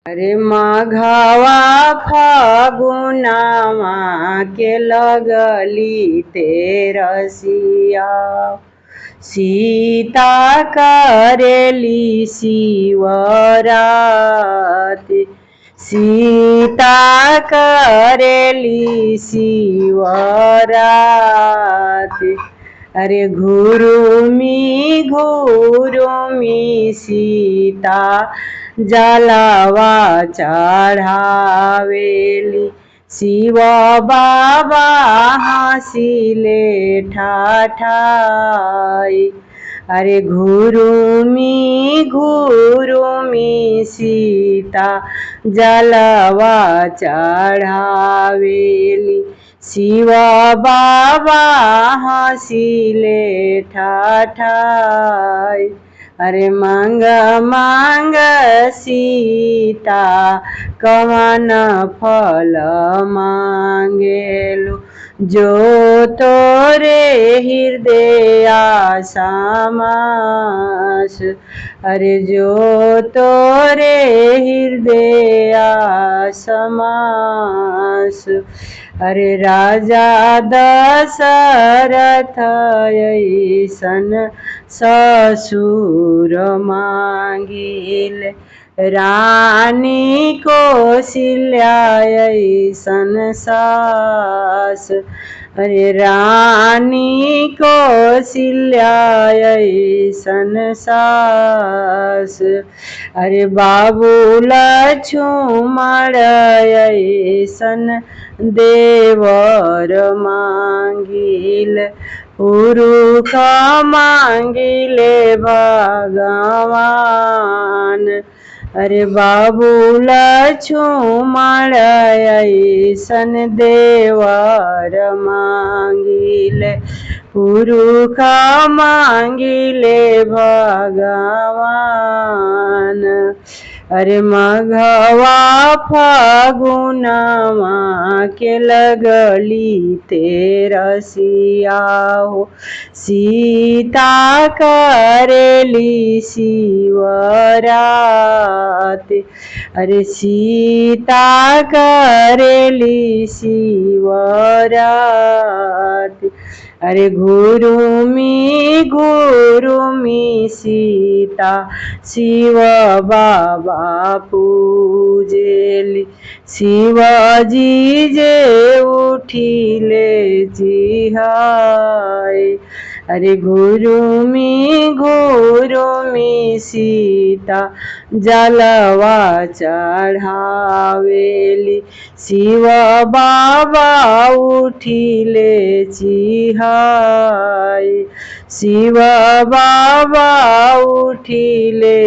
अरे माघवा फागुनावा के लगली तेरसिया, सीता करेली शिवराति, सीता करेली शिवराति। अरे घुरुमी सीता जलवा चढ़ावेली, शिव बाबा हंसिले ठाठाई। अरे घुरुमी सीता जलवा चढ़ावेली, शिव बाबा हंसिले ठाठाई। अरे मांग मांग सीता कवन फल मांगेलु, जो तोरे हृदय समास। अरे जो तोरे हृदय समास। अरे राजा दशरथ ऐसन ससुर मांगिल, रानी कौशल्या ऐसन सास। अरे रानी कौशल्या ऐसन सास। अरे बाबू लक्ष्मण ऐसन देवर मांगिल, पुरुष मांगिले भगवान। अरे बाबू लक्ष्मण ऐसन देवर मांगिले, पुरुष मांगिले भगवान। अरे मघवा फागुनवा के लगली तेरसिया हो, सीता करेली शिवराति। अरे सीता करेली शिवराति। अरे घुरुमी सीता शिव बाबा पूजेली, शिवजी जे उठिले जिहाई। अरे घुरुमी सीता जलवा चढ़ावेली, शिव बाबा उठिले चिहाई। शिव बाबा उठिले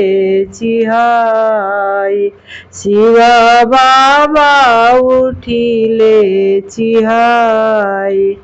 चिहाई, शिव बाबा उठिले चिहाई।